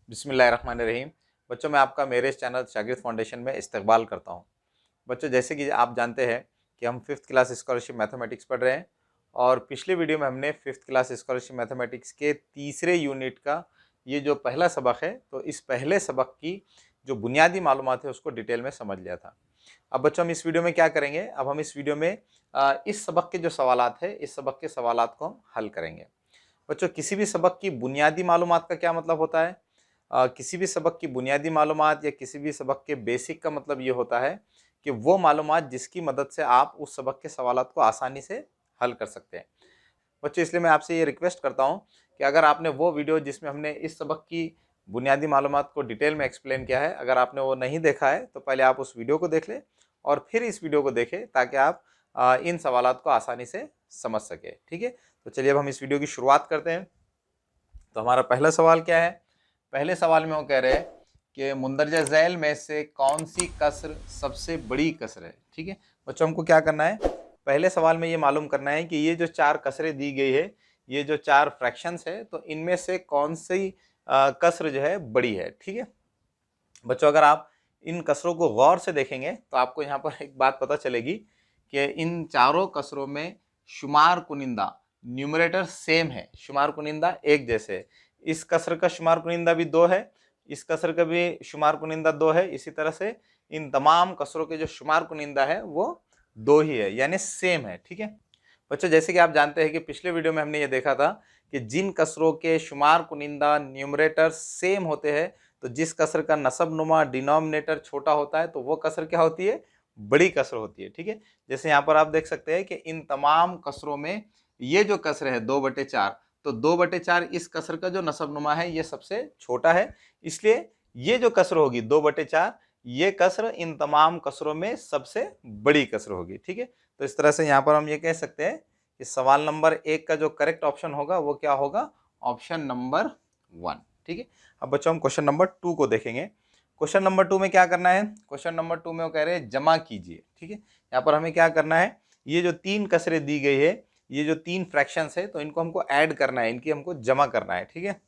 बिस्मिल्लाहिर्रहमानिर्रहीम। बच्चों, मैं आपका मेरे इस चैनल शागिर्द फाउंडेशन में इस्तकबाल करता हूं। बच्चों, जैसे कि आप जानते हैं कि हम 5th क्लास स्कॉलरशिप मैथमेटिक्स पढ़ रहे हैं और पिछले वीडियो में हमने 5th क्लास स्कॉलरशिप मैथमेटिक्स के तीसरे यूनिट का ये जो पहला सबक है, तो इस पहले सबक की जो बुनियादी मालूमात है उसको डिटेल में समझ लिया था। अब बच्चों, हम इस वीडियो में क्या करेंगे, अब हम इस वीडियो में इस सबक के जो सवालात है, इस सबक के सवालात को हम हल करेंगे। बच्चों, किसी भी सबक की बुनियादी मालूमात का क्या मतलब होता है? किसी भी सबक की बुनियादी मालूमात या किसी भी सबक के बेसिक का मतलब ये होता है कि वो मालूमात जिसकी मदद से आप उस सबक के सवालात को आसानी से हल कर सकते हैं। बच्चों, इसलिए मैं आपसे ये रिक्वेस्ट करता हूँ कि अगर आपने वो वीडियो जिसमें हमने इस सबक की बुनियादी मालूमात को डिटेल में एक्सप्लेन किया है, अगर आपने वो नहीं देखा है तो पहले आप उस वीडियो को देख लें और फिर इस वीडियो को देखें ताकि आप इन सवालात को आसानी से समझ सके। ठीक है, तो चलिए अब हम इस वीडियो की शुरुआत करते हैं। तो हमारा पहला सवाल क्या है? पहले सवाल में वो कह रहे हैं कि मुंदरजा झैल में से कौन सी कसर सबसे बड़ी कसर है। ठीक है बच्चों, हमको क्या करना है, पहले सवाल में ये मालूम करना है कि ये जो चार कसरें दी गई है, ये जो चार फ्रैक्शंस है, तो इनमें से कौन सी कसर जो है बड़ी है। ठीक है बच्चों, अगर आप इन कसरों को गौर से देखेंगे तो आपको यहाँ पर एक बात पता चलेगी कि इन चारों कसरों में शुमार कुनिंदा न्यूमरेटर सेम है, शुमार कुनिंदा एक जैसे है। इस कसर का शुमार कुनिंदा भी 2 है, इस कसर का भी शुमार कुनिंदा 2 है। इसी तरह से इन तमाम कसरों के जो शुमार कुनिंदा है वो 2 ही है, यानी सेम है। ठीक है बच्चों, जैसे कि आप जानते हैं कि पिछले वीडियो में हमने ये देखा था कि जिन कसरों के शुमार कुनिंदा न्यूमरेटर सेम होते हैं, तो जिस कसर का नसब नुमा डिनोमिनेटर छोटा होता है तो वो कसर क्या होती है? बड़ी कसर होती है। ठीक है, जैसे यहाँ पर आप देख सकते हैं कि इन तमाम कसरों में ये जो कसर है 2/4, तो 2/4 इस कसर का जो नसब नुमा है ये सबसे छोटा है, इसलिए ये जो कसर होगी 2/4, ये कसर इन तमाम कसरों में सबसे बड़ी कसर होगी। ठीक है, तो इस तरह से यहाँ पर हम ये कह सकते हैं कि सवाल नंबर 1 का जो करेक्ट ऑप्शन होगा वो क्या होगा? Option number 1। ठीक है, अब बच्चों हम क्वेश्चन नंबर 2 को देखेंगे। क्वेश्चन नंबर 2 में क्या करना है? क्वेश्चन नंबर 2 में वो कह रहे हैं जमा कीजिए। ठीक है, यहाँ पर हमें क्या करना है, ये जो 3 कसरें दी गई है, ये जो 3 फ्रैक्शंस है, तो इनको हमको ऐड करना है, इनकी हमको जमा करना है। ठीक है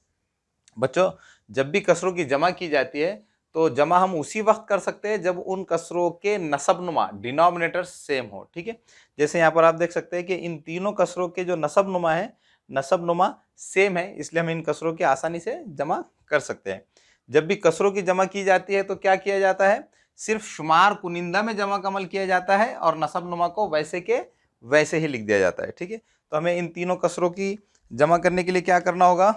बच्चों, जब भी कसरों की जमा की जाती है तो जमा हम उसी वक्त कर सकते हैं जब उन कसरों के नसबनुमा डिनोमिनेटर सेम हो। ठीक है, जैसे यहाँ पर आप देख सकते हैं कि इन तीनों कसरों के जो नसबनुमा है, नसबनुमा सेम है, इसलिए हम इन कसरों की आसानी से जमा कर सकते हैं। जब भी कसरों की जमा की जाती है तो क्या किया जाता है? सिर्फ शुमार कुनिंदा में जमा का अमल किया जाता है और नसबनुमा को वैसे के वैसे ही लिख दिया जाता है। ठीक है, तो हमें इन तीनों कसरों की जमा करने के लिए क्या करना होगा?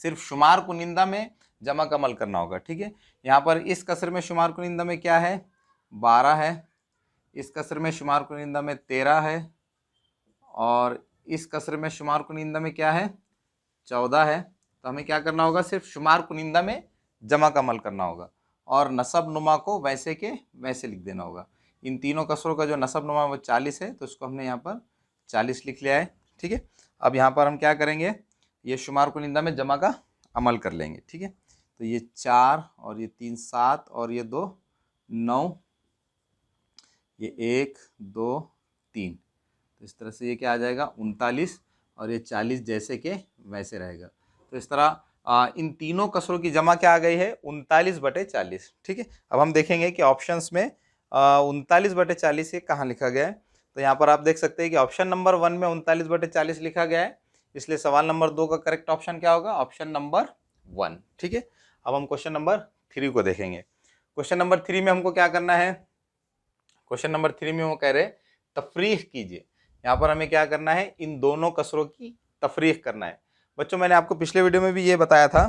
सिर्फ शुमार कुनिंदा में जमा का अमल करना होगा। ठीक है, यहाँ पर इस कसर में शुमार कुनिंदा में क्या है? 12 है, इस कसर में शुमार कुनिंदा में 13 है, और इस कसर में शुमार कुनिंदा में क्या है? 14 है। तो हमें क्या करना होगा? सिर्फ शुमार कुनिंदा में जमा का अमल करना होगा और नसब नुमा को वैसे के वैसे लिख देना होगा। इन तीनों कसरों का जो नसब नुमा वो 40 है, तो इसको हमने यहाँ पर 40 लिख लिया है। ठीक है, अब यहाँ पर हम क्या करेंगे, ये शुमार कुनिंदा में जमा का अमल कर लेंगे। ठीक है, तो ये 4 और ये 3 7 और ये 2 9, ये 1 2 3, तो इस तरह से ये क्या आ जाएगा? 39, और ये 40 जैसे के वैसे रहेगा। तो इस तरह इन तीनों कसरों की जमा क्या आ गई है? 39/40। ठीक है, अब हम देखेंगे कि ऑप्शंस में 39/40 ये कहाँ लिखा गया है। तो यहाँ पर आप देख सकते हैं कि ऑप्शन नंबर 1 में 39/40 लिखा गया है, इसलिए सवाल नंबर 2 का करेक्ट ऑप्शन क्या होगा? Option number 1। ठीक है, अब हम क्वेश्चन नंबर 3 को देखेंगे। क्वेश्चन नंबर 3 में हमको क्या करना है? क्वेश्चन नंबर 3 में वो कह रहे तफरीक कीजिए। यहाँ पर हमें क्या करना है? इन दोनों कसरों की तफरीक करना है। बच्चों, मैंने आपको पिछले वीडियो में भी ये बताया था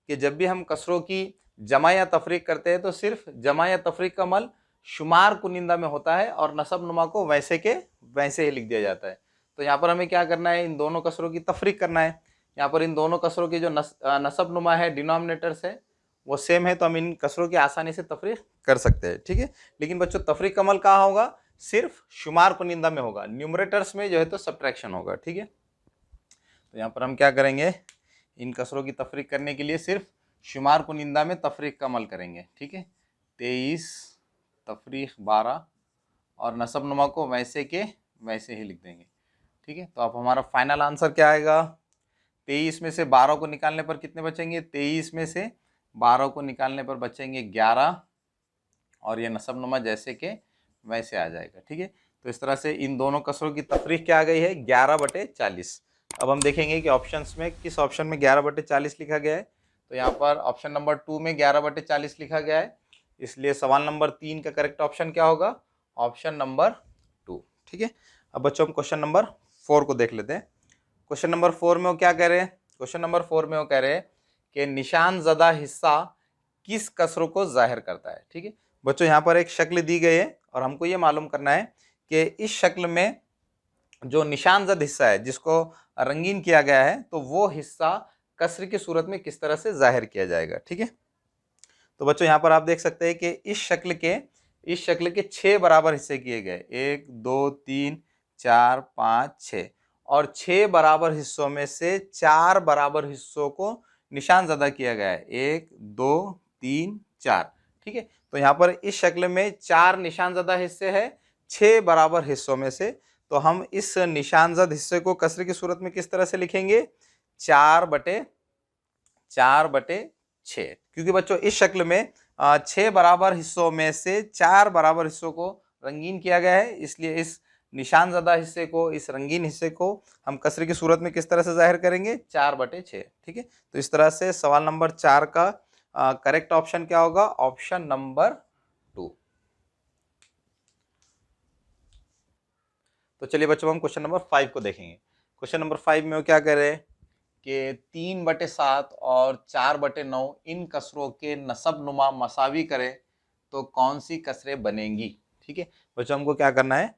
कि जब भी हम कसरों की जमा या तफरीक करते हैं तो सिर्फ जमा या तफरीक का अमल शुमार कुनिंदा में होता है और नसब नुमा को वैसे के वैसे ही लिख दिया जाता है। तो यहाँ पर हमें क्या करना है? इन दोनों कसरों की तफरीक करना है। यहाँ पर इन दोनों कसरों की जो नसब नुमा है, डिनोमिनेटर्स है, वो सेम है, तो हम इन कसरों की आसानी से तफरीक कर सकते हैं। ठीक है, लेकिन बच्चों तफरीक का अमल कहाँ होगा? सिर्फ शुमार कुनिंदा में होगा, न्यूमरेटर्स में जो है तो सब्ट्रैक्शन होगा। ठीक है, तो यहाँ पर हम क्या करेंगे? इन कसरों की तफरीक करने के लिए सिर्फ शुमार कुनिंदा में तफरीक का अमल करेंगे। ठीक है, 23 तफरीक 12 और नसब नुमा को वैसे के वैसे ही लिख देंगे। ठीक है, तो अब हमारा फाइनल आंसर क्या आएगा? 23 में से 12 को निकालने पर कितने बचेंगे, 23 में से 12 को निकालने पर बचेंगे 11, और ये नसबनुमा जैसे के वैसे आ जाएगा। ठीक है, तो इस तरह से इन दोनों कसरों की तफरीक क्या आ गई है, 11/40। अब हम देखेंगे कि ऑप्शंस में किस ऑप्शन में 11/40 लिखा गया है। तो यहाँ पर ऑप्शन नंबर 2 में 11/40 लिखा गया है, इसलिए सवाल नंबर 3 का करेक्ट ऑप्शन क्या होगा, ऑप्शन नंबर 2। ठीक है, अब बच्चों हम क्वेश्चन नंबर 4 को देख लेते हैं। क्वेश्चन नंबर 4 में वो क्या कह रहे हैं, क्वेश्चन नंबर 4 में वो कह रहे हैं कि निशान ज़दा हिस्सा किस कसरों को जाहिर करता है। ठीक है बच्चों, यहाँ पर एक शक्ल दी गई है और हमको ये मालूम करना है कि इस शक्ल में जो निशानजद हिस्सा है जिसको रंगीन किया गया है, तो वो हिस्सा कसर की सूरत में किस तरह से जाहिर किया जाएगा। ठीक है, तो बच्चों यहाँ पर आप देख सकते हैं कि इस शक्ल के 6 बराबर हिस्से किए गए, 1 2 3 4 5 6, और 6 बराबर हिस्सों में से 4 बराबर हिस्सों को निशान ज़दा किया गया है, 1 2 3 4। ठीक है, तो यहाँ पर इस शक्ल में 4 निशान ज़दा हिस्से हैं 6 बराबर हिस्सों में से, तो हम इस निशानजद हिस्से को कसर की सूरत में किस तरह से लिखेंगे, 4/6। क्योंकि बच्चों इस शक्ल में 6 बराबर हिस्सों में से 4 बराबर हिस्सों को रंगीन किया गया है, इसलिए इस निशानजदा हिस्से को, इस रंगीन हिस्से को हम कसर की सूरत में किस तरह से जाहिर करेंगे, 4/6। ठीक है, तो इस तरह से सवाल नंबर 4 का करेक्ट ऑप्शन क्या होगा, ऑप्शन नंबर 2। तो चलिए बच्चों हम क्वेश्चन नंबर 5 को देखेंगे। क्वेश्चन नंबर 5 में वो क्या कह रहे हैं कि 3/7 और 4/9 इन कसरों के नसब नुमा मसावी करें तो कौन सी कसरें बनेंगी। ठीक है बच्चों, हमको क्या करना है,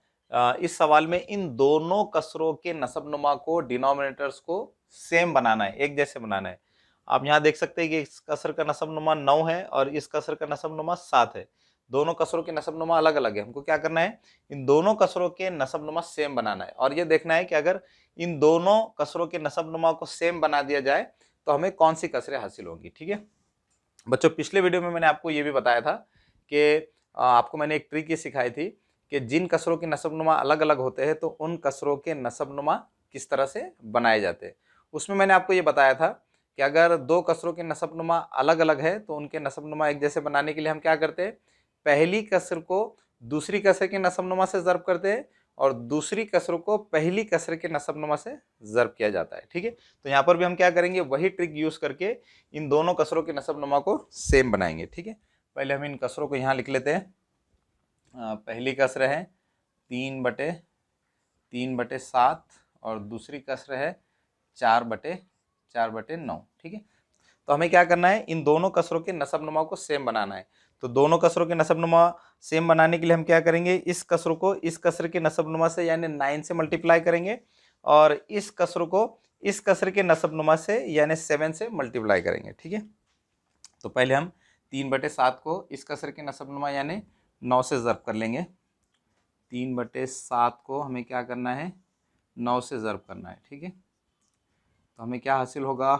इस सवाल में इन दोनों कसरों के नसब नुमा को, डिनोमिनेटर्स को सेम बनाना है, एक जैसे बनाना है। आप यहाँ देख सकते हैं कि इस कसर का नसब नुमा 9 है और इस कसर का नसब नुमा 7 है। दोनों कसरों के नसब नुमा अलग अलग है, हमको क्या करना है, इन दोनों कसरों के नसब नुमा सेम बनाना है, और ये देखना है कि अगर इन दोनों कसरों के नसब नुमा को सेम बना दिया जाए तो हमें कौन सी कसरें हासिल होंगी। ठीक है बच्चों, पिछले वीडियो में मैंने आपको ये भी बताया था कि आपको मैंने एक ट्रिक ये सिखाई थी कि जिन कसरों के नसब नुमा अलग अलग होते हैं तो उन कसरों के नसब नुमा किस तरह से बनाए जाते हैं। उसमें मैंने आपको ये बताया था कि अगर दो कसरों के नसब नुमा अलग अलग है तो उनके नसब नुमा एक जैसे बनाने के लिए हम क्या करते हैं, पहली कसर को दूसरी कसर के नसब नुमा से ज़र्ब करते हैं और दूसरी कसर को पहली कसर के नसब नुमा से ज़र्ब किया जाता है। ठीक है, तो यहाँ पर भी हम क्या करेंगे, वही ट्रिक यूज़ करके इन दोनों कसरों के नसब नुमा को सेम बनाएंगे। ठीक है, पहले हम इन कसरों को यहाँ लिख लेते हैं। पहली कसर है 3/7 और दूसरी कसर है 4/9। ठीक है, तो हमें क्या करना है, इन दोनों कसरों के नसब नुमा को सेम बनाना है। तो दोनों कसरों के नसब नुमा सेम बनाने के लिए हम क्या करेंगे, इस कसर को इस कसर के नसब नुमा से यानी 9 से मल्टीप्लाई करेंगे और इस कसर को इस कसर के नसब नुमा से यानी 7 से मल्टीप्लाई करेंगे। ठीक है, तो पहले हम 3/7 को इस कसर के नसब नुमा यानी 9 से ज़र्ब कर लेंगे। 3/7 को हमें क्या करना है, 9 से ज़र्ब करना है। ठीक है, तो हमें क्या हासिल होगा,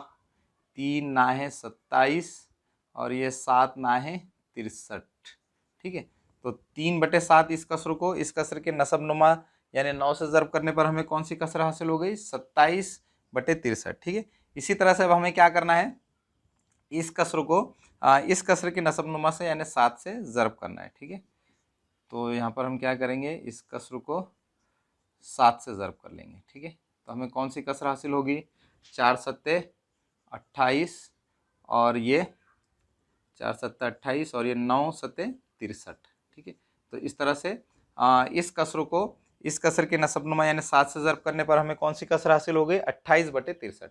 3 नाहे 27 और ये 7 नाहे 63। ठीक है, तो 3/7 इस कसर को इस कसर के नसब नुमा यानी 9 से ज़र्ब करने पर हमें कौन सी कसर हासिल हो गई, 27/63। ठीक है, इसी तरह से अब हमें क्या करना है, इस कसर को इस कसर के नसब नुमा से यानी 7 से ज़र्ब करना है। ठीक है, तो यहाँ पर हम क्या करेंगे, इस कसर को 7 से ज़र्ब कर लेंगे। ठीक है, तो हमें कौन सी कसर हासिल होगी, 4 सत्ते 28 और ये 4 सत्ते 28 और ये 9 सत्ते 63। ठीक है, तो इस तरह से इस कसर को इस कसर के नसब नुमा यानी 7 से ज़र्ब करने पर हमें कौन सी कसर हासिल हो गई, 28/63।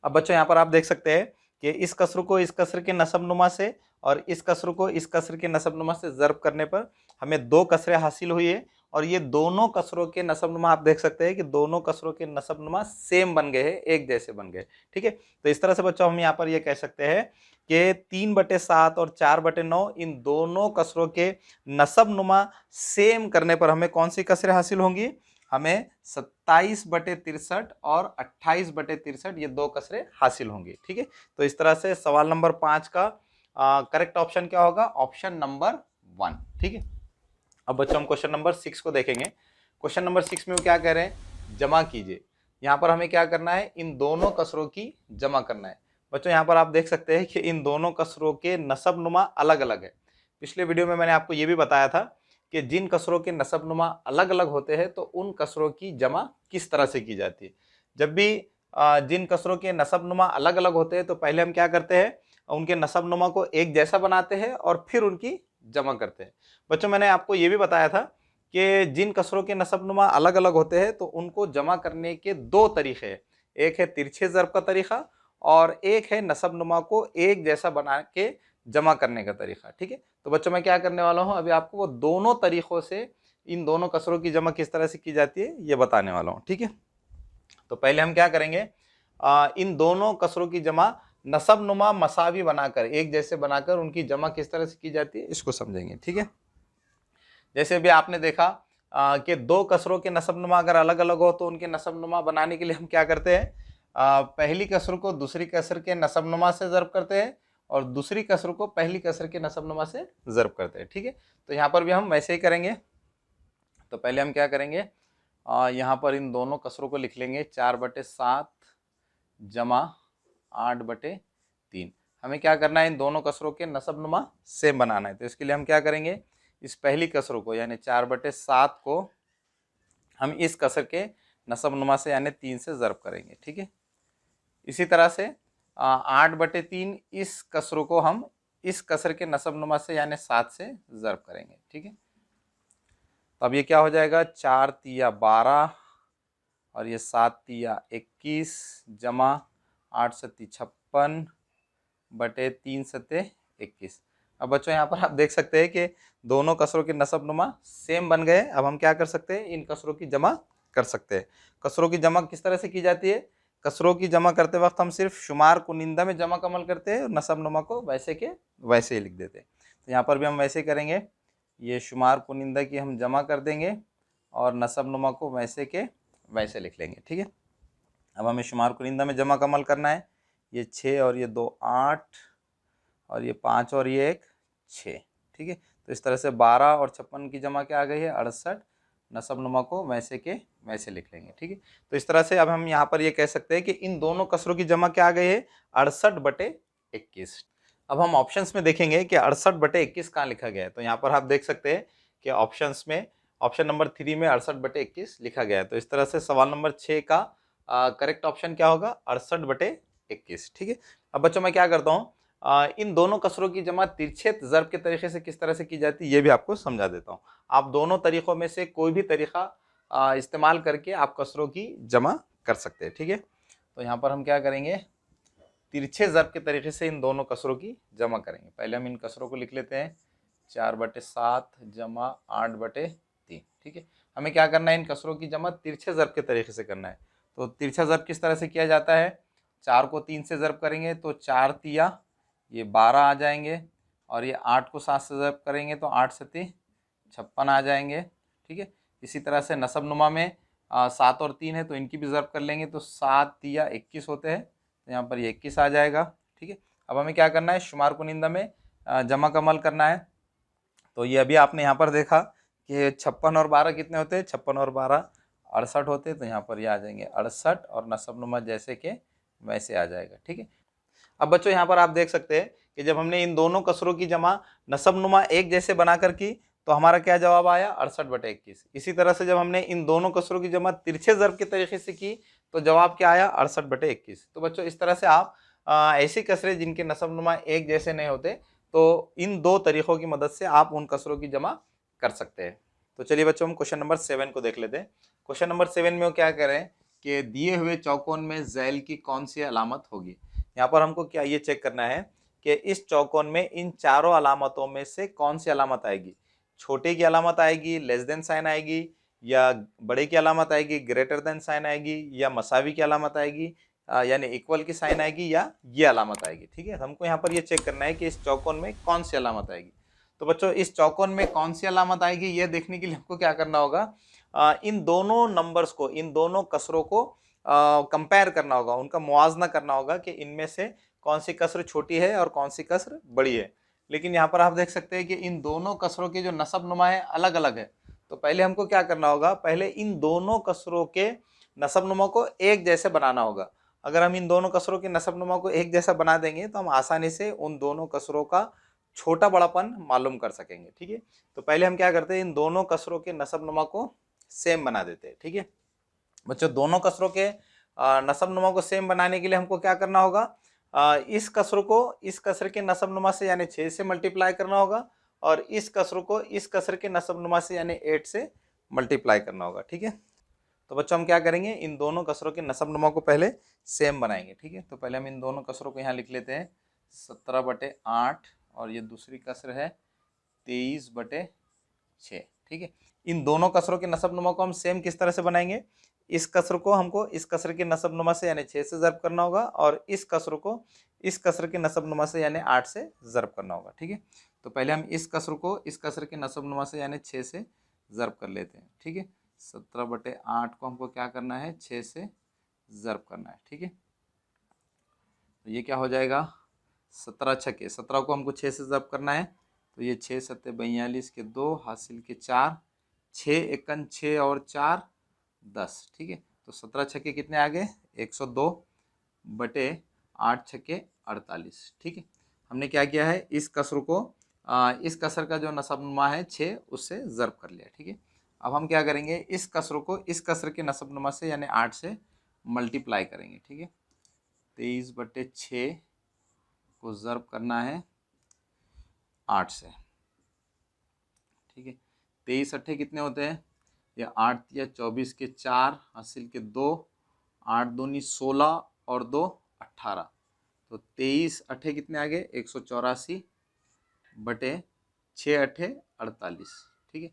अब बच्चों यहाँ पर आप देख सकते हैं कि इस कसर को इस कसर के नसब नुमा से और इस कसर को इस कसर के नसब नुमा से ज़र्ब करने पर हमें 2 कसरें हासिल हुई है, और ये दोनों कसरों के नसब नुमा आप देख सकते हैं कि दोनों कसरों के नसब नुमा सेम बन गए हैं, एक जैसे बन गए। ठीक है, तो इस तरह से बच्चों हम यहाँ पर ये कह सकते हैं कि 3/7 और 4/9 इन दोनों कसरों के नसब नुमा सेम करने पर हमें कौन सी कसरें हासिल होंगी, हमें 27/63 और 28/63 ये 2 कसरें हासिल होंगी। ठीक है, तो इस तरह से सवाल नंबर 5 का करेक्ट ऑप्शन क्या होगा, ऑप्शन नंबर 1। ठीक है, अब बच्चों हम क्वेश्चन नंबर 6 को देखेंगे। क्वेश्चन नंबर 6 में वो क्या कह रहे हैं, जमा कीजिए। यहाँ पर हमें क्या करना है, इन दोनों कसरों की जमा करना है। बच्चों यहाँ पर आप देख सकते हैं कि इन दोनों कसरों के नसबनुमा अलग अलग है। पिछले वीडियो में मैंने आपको ये भी बताया था कि जिन कसरों के नसबनुमा अलग अलग होते हैं तो उन कसरों की जमा किस तरह से की जाती है। जब भी जिन कसरों के नसबनुमा अलग अलग होते हैं तो पहले हम क्या करते हैं, उनके नसबनुमा को एक जैसा बनाते हैं और फिर उनकी जमा करते हैं। बच्चों मैंने आपको ये भी बताया था कि जिन कसरों के नसबनुमा अलग अलग होते हैं तो उनको जमा करने के दो तरीके हैं। एक है तिरछे ज़र्ब का तरीका और एक है नसबनुमा को एक जैसा बना के जमा करने का तरीका। ठीक है, तो बच्चों मैं क्या करने वाला हूँ, अभी आपको वो दोनों तरीकों से इन दोनों कसरों की जमा किस तरह से की जाती है ये बताने वाला हूँ। ठीक है, तो पहले हम क्या करेंगे, इन दोनों कसरों की जमा नसबनुमा मसावी बनाकर, एक जैसे बनाकर उनकी जमा किस तरह से की जाती है इसको समझेंगे। ठीक है, जैसे अभी आपने देखा कि दो कसरों के नसबनुमा अगर अलग अलग हो तो उनके नसबनुमा बनाने के लिए हम क्या करते हैं, पहली कसर को दूसरी कसर के नसबनुमा से ज़र्ब करते हैं और दूसरी कसर को पहली कसर के नसबनुमा से ज़र्ब करते हैं। ठीक है, तो यहाँ पर भी हम वैसे ही करेंगे। तो पहले हम क्या करेंगे, यहाँ पर इन दोनों कसरों को लिख लेंगे 4/7 जमा 8/3। हमें क्या करना है, इन दोनों कसरों के नसबनुमा सेम बनाना है। तो इसके लिए हम क्या करेंगे, इस पहली कसरों को यानी 4/7 को हम इस कसर के नसबनुमा से यानी 3 से ज़र्ब करेंगे। ठीक है, इसी तरह से 8/3 इस कसरों को हम इस कसर के नसबनुमा से यानी 7 से ज़र्ब करेंगे। ठीक है, तो अब ये क्या हो जाएगा, 4 तिया 12 और ये 7 तिया 21 जमा 8 सत्ती 56 बटे 3 सत्ते 21। अब बच्चों यहाँ पर आप देख सकते हैं कि दोनों कसरों के नसबनुमा सेम बन गए। अब हम क्या कर सकते हैं, इन कसरों की जमा कर सकते हैं। कसरों की जमा किस तरह से की जाती है, कसरों की जमा करते वक्त हम सिर्फ शुमार कुनिंदा में जमा कमल करते हैं और नसबनुमा को वैसे के वैसे ही लिख देते हैं। तो यहाँ पर भी हम वैसे ही करेंगे, ये शुमार कुनिंदा की हम जमा कर देंगे और नसबनुमा को वैसे के वैसे लिख लेंगे। ठीक है, अब हमें शुमार कुनिंदा में जमा कमल करना है, ये 6 और ये 2 8 और ये 5 और ये 1 6। ठीक है, तो इस तरह से 12 और 56 की जमा क्या आ गई है 68, नसबनुमा को वैसे के वैसे लिख लेंगे। ठीक है, तो इस तरह से अब हम यहाँ पर ये कह सकते हैं कि इन दोनों कसरों की जमा क्या आ गई है 68/21। अब हम ऑप्शंस में देखेंगे कि 68/21 कहाँ लिखा गया है। तो यहाँ पर आप देख सकते हैं कि ऑप्शंस में ऑप्शन नंबर 3 में 68/21 लिखा गया है। तो इस तरह से सवाल नंबर 6 का करेक्ट ऑप्शन क्या होगा 68/21। ठीक है, अब बच्चों मैं क्या करता हूँ, इन दोनों कसरों की जमा तिरछे ज़र्ब के तरीके से किस तरह से की जाती है ये भी आपको समझा देता हूँ। आप दोनों तरीकों में से कोई भी तरीका इस्तेमाल करके आप कसरों की जमा कर सकते हैं। ठीक है, तो यहाँ पर हम क्या करेंगे, तिरछे ज़र्ब के तरीके से इन दोनों कसरों की जमा करेंगे। पहले हम इन कसरों को लिख लेते हैं 4/7 जमा 8/3। ठीक है, हमें क्या करना है, इन कसरों की जमा तिरछे ज़र्ब के तरीके से करना है। तो तिरछा ज़र्ब किस तरह से किया जाता है, 4 को 3 से ज़र्ब करेंगे तो 4 तिया ये 12 आ जाएंगे और ये 8 को 7 से ज़र्ब करेंगे तो 8 सत्ती 56 आ जाएंगे। ठीक है, इसी तरह से नसबनुमा में 7 और 3 है तो इनकी भी ज़र्ब कर लेंगे तो 7 तिया 21 होते हैं, तो यहाँ पर ये 21 आ जाएगा। ठीक है, अब हमें क्या करना है, शुमार कुनिंदा में जमा कमल करना है। तो ये अभी आपने यहाँ पर देखा कि 56 और 12 कितने होते हैं, 56 और 12 68 होते हैं, तो यहाँ पर ये आ जाएंगे 68 और नसबनुमा जैसे के वैसे आ जाएगा। ठीक है, अब बच्चों यहाँ पर आप देख सकते हैं कि जब हमने इन दोनों कसरों की जमा नसबनुमा एक जैसे बनाकर की तो हमारा क्या जवाब आया 68/21। इसी तरह से जब हमने इन दोनों कसरों की जमा तिरछे ज़र्ब के तरीके से की तो जवाब क्या आया 68/21। तो बच्चों इस तरह से आप ऐसी कसरें जिनके नसबनुमा एक जैसे नहीं होते तो इन दो तरीक़ों की मदद से आप उन कसरों की जमा कर सकते हैं। तो चलिए बच्चों हम क्वेश्चन नंबर 7 को देख लेते हैं। क्वेश्चन नंबर 7 में वो क्या कह रहे हैं कि दिए हुए चौकोन में ज़ैल की कौन सी अलामत होगी। यहाँ पर हमको क्या ये चेक करना है कि इस चौकोन में इन चारों अलामतों में से कौन सी अलामत आएगी, छोटे की अलामत आएगी, लेस देन साइन आएगी, या बड़े की अलामत आएगी, ग्रेटर देन साइन आएगी, या मसावी की अलामत आएगी यानी इक्वल की साइन आएगी, या ये अलामत आएगी। ठीक है, हमको यहाँ पर ये चेक करना है कि इस चौकोन में कौन सी अलामत आएगी। तो बच्चों इस चौकोन में कौन सी अलामत आएगी ये देखने के लिए हमको क्या करना होगा, इन दोनों नंबर्स को, इन दोनों कसरों को कंपेयर करना होगा, उनका मुआवजा करना होगा कि इनमें से कौन सी कसर छोटी है और कौन सी कसर बड़ी है। लेकिन यहाँ पर आप देख सकते हैं कि इन दोनों कसरों के जो नसब नुमा है अलग अलग है। तो पहले हमको क्या करना होगा, पहले इन दोनों कसरों के नसबनुमा को एक जैसे बनाना होगा। अगर हम इन दोनों कसरों के नसबनुमा को एक जैसा बना देंगे तो हम आसानी से उन दोनों कसरों का छोटा बड़ापन मालूम कर सकेंगे। ठीक है, तो पहले हम क्या करते हैं, इन दोनों कसरों के नसबनुमा को सेम बना देते हैं। ठीक है बच्चों, दोनों कसरों के नसबनुमा को सेम बनाने के लिए हमको क्या करना होगा, इस कसर को इस कसर के नसबनुमा से यानी 6 से मल्टीप्लाई करना होगा और इस कसर को इस कसर के नसबनुमा से यानी 8 से मल्टीप्लाई करना होगा। ठीक है, तो बच्चों हम क्या करेंगे, इन दोनों कसरों के नसबनुमा को पहले सेम बनाएंगे। ठीक है, तो पहले हम इन दोनों कसरों को यहाँ लिख लेते हैं 17/8 और ये दूसरी कसर है 23/6। ठीक है, इन दोनों कसरों के नसबनुमा को हम सेम किस तरह से बनाएंगे, इस कसर को हमको इस कसर के नसबनुमा से यानी 6 से ज़र्ब करना होगा और इस कसर को इस कसर के नसबनुमा से यानी 8 से ज़र्ब करना होगा। ठीक है, तो पहले हम इस कसर को इस कसर के नसबनुमा से यानी 6 से ज़र्ब कर लेते हैं। ठीक है, 17/8 को हमको क्या करना है, 6 से ज़र्ब करना है। ठीक है, तो ये क्या हो जाएगा, 17 छक्के 17 को हमको 6 से ज़र्ब करना है, तो ये 6 सत्ते 42 के 2 हासिल के 4, 6 एकन 6 और 4 10। ठीक है, तो 17 छक्के कितने आ गए, 102/8 छक्के 48। ठीक है, हमने क्या किया है, इस कसर को इस कसर का जो नसबनुमा है 6 उससे ज़र्ब कर लिया। ठीक है, अब हम क्या करेंगे, इस कसर को इस कसर के नसबनुमा से यानी 8 से मल्टीप्लाई करेंगे। ठीक है, 23/6 को ज़र्ब करना है 8 से। ठीक है, 23 अट्ठे कितने होते हैं, ये 8 या 24 के 4 हासिल के 2, 8 दूनी 16 और 2 18, तो 23 अट्ठे कितने आ गए, 184/6 अट्ठे 48। ठीक है,